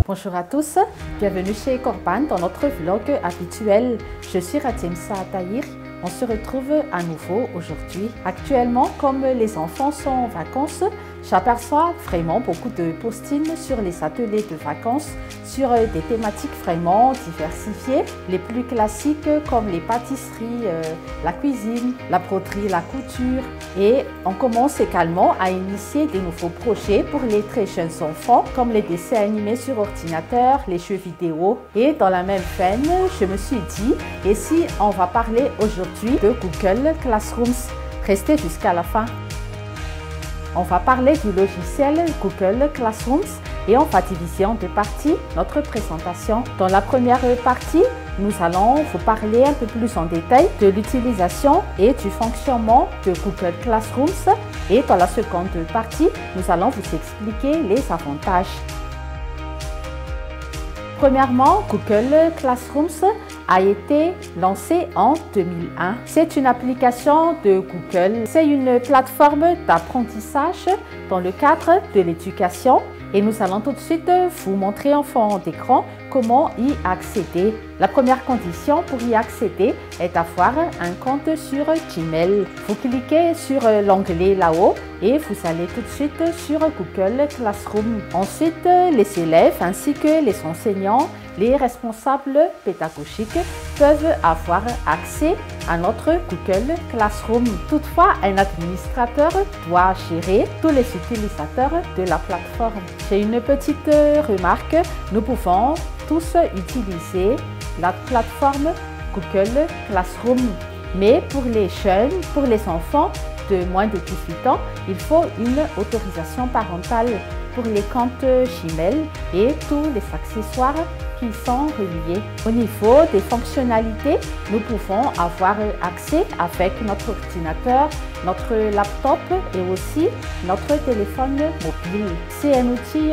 Bonjour à tous, bienvenue chez Corban dans notre vlog habituel. Je suis Ratimsa Tahir. On se retrouve à nouveau aujourd'hui. Actuellement, comme les enfants sont en vacances, j'aperçois vraiment beaucoup de postings sur les ateliers de vacances sur des thématiques vraiment diversifiées. Les plus classiques comme les pâtisseries, la cuisine, la broderie, la couture. Et on commence également à initier des nouveaux projets pour les très jeunes enfants comme les dessins animés sur ordinateur, les jeux vidéo. Et dans la même veine, je me suis dit, et si on va parler aujourd'hui de Google Classrooms? Restez jusqu'à la fin. On va parler du logiciel Google Classrooms et on va diviser en deux parties notre présentation. Dans la première partie, nous allons vous parler un peu plus en détail de l'utilisation et du fonctionnement de Google Classrooms. Et dans la seconde partie, nous allons vous expliquer les avantages. Premièrement, Google Classrooms a été lancé en 2001. C'est une application de Google. C'est une plateforme d'apprentissage dans le cadre de l'éducation. Et nous allons tout de suite vous montrer en fond d'écran comment y accéder. La première condition pour y accéder est d'avoir un compte sur Gmail. Vous cliquez sur l'onglet là-haut et vous allez tout de suite sur Google Classroom. Ensuite, les élèves ainsi que les enseignants, les responsables pédagogiques peuvent avoir accès à notre Google Classroom. Toutefois, un administrateur doit gérer tous les utilisateurs de la plateforme. J'ai une petite remarque, nous pouvons tous utiliser la plateforme Google Classroom. Mais pour les jeunes, pour les enfants de moins de 18 ans, il faut une autorisation parentale pour les comptes Gmail et tous les accessoires qui sont reliés. Au niveau des fonctionnalités, nous pouvons avoir accès avec notre ordinateur, notre laptop et aussi notre téléphone mobile. C'est un outil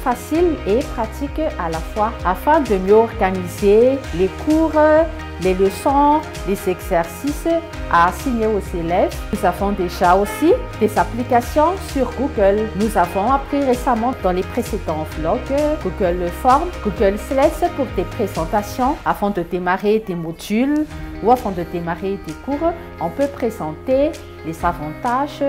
facile et pratique à la fois afin de mieux organiser les cours, les leçons, les exercices à assigner aux élèves. Nous avons déjà aussi des applications sur Google. Nous avons appris récemment dans les précédents vlogs Google Forms, Google Slides pour des présentations. Avant de démarrer des modules ou avant de démarrer des cours, on peut présenter les avantages,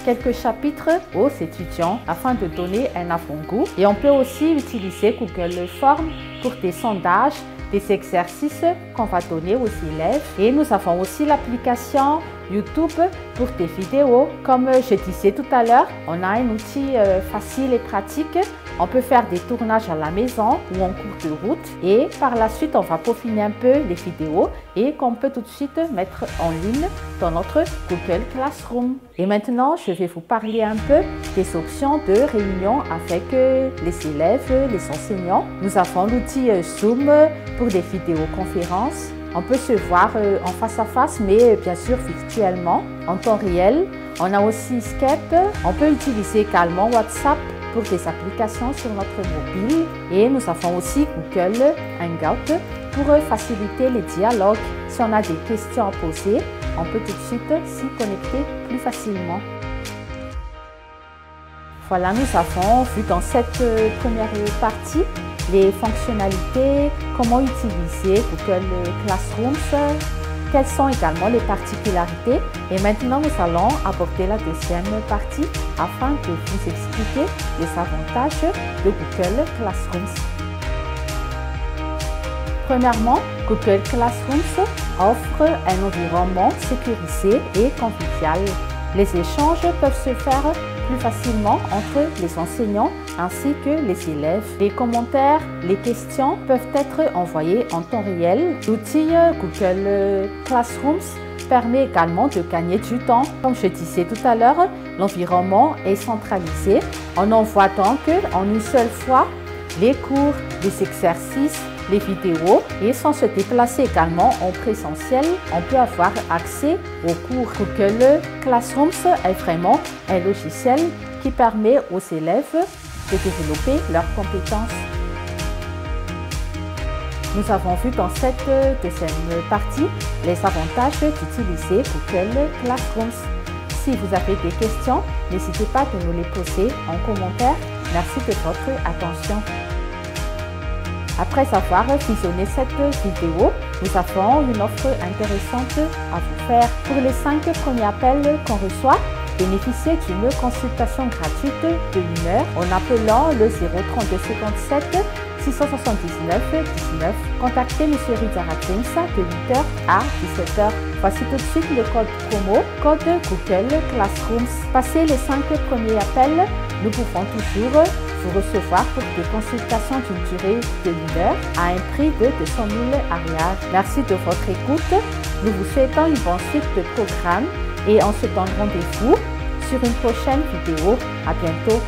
quelques chapitres aux étudiants afin de donner un avant-goût. Et on peut aussi utiliser Google Forms pour des sondages, des exercices qu'on va donner aux élèves. Et nous avons aussi l'application YouTube pour des vidéos. Comme je disais tout à l'heure, on a un outil facile et pratique. On peut faire des tournages à la maison ou en cours de route. Et par la suite, on va peaufiner un peu les vidéos et qu'on peut tout de suite mettre en ligne dans notre Google Classroom. Et maintenant, je vais vous parler un peu des options de réunion avec les élèves, les enseignants. Nous avons l'outil Zoom pour des vidéoconférences. On peut se voir en face à face, mais bien sûr virtuellement, en temps réel. On a aussi Skype. On peut utiliser également WhatsApp pour des applications sur notre mobile. Et nous avons aussi Google Hangout pour faciliter les dialogues. Si on a des questions à poser, on peut tout de suite s'y connecter plus facilement. Voilà, nous avons vu dans cette première partie les fonctionnalités, comment utiliser Google Classrooms, quelles sont également les particularités. Et maintenant, nous allons aborder la deuxième partie afin de vous expliquer les avantages de Google Classrooms. Premièrement, Google Classrooms offre un environnement sécurisé et convivial. Les échanges peuvent se faire plus facilement entre les enseignants ainsi que les élèves. Les commentaires, les questions peuvent être envoyés en temps réel. L'outil Google Classrooms permet également de gagner du temps. Comme je disais tout à l'heure, l'environnement est centralisé. On envoie donc en une seule fois les cours, les exercices, les vidéos et sans se déplacer également en présentiel, on peut avoir accès aux cours. Google Classrooms est vraiment un logiciel qui permet aux élèves de développer leurs compétences. Nous avons vu dans cette deuxième partie les avantages d'utiliser Google Classrooms. Si vous avez des questions, n'hésitez pas de nous les poser en commentaire. Merci de votre attention. Après avoir visionné cette vidéo, nous avons une offre intéressante à vous faire. Pour les 5 premiers appels qu'on reçoit, bénéficiez d'une consultation gratuite de 1 heure en appelant le 032 57 679 19. Contactez M. Rizara-James de 8h à 17h. Voici tout de suite le code promo, code Google Classrooms. Passez les 5 premiers appels, nous pouvons toujours vous recevoir pour des consultations d'une durée de 1 heure à un prix de 200 000 arias. Merci de votre écoute. Nous vous souhaitons une bonne suite de programme et on se donne rendez-vous sur une prochaine vidéo. À bientôt.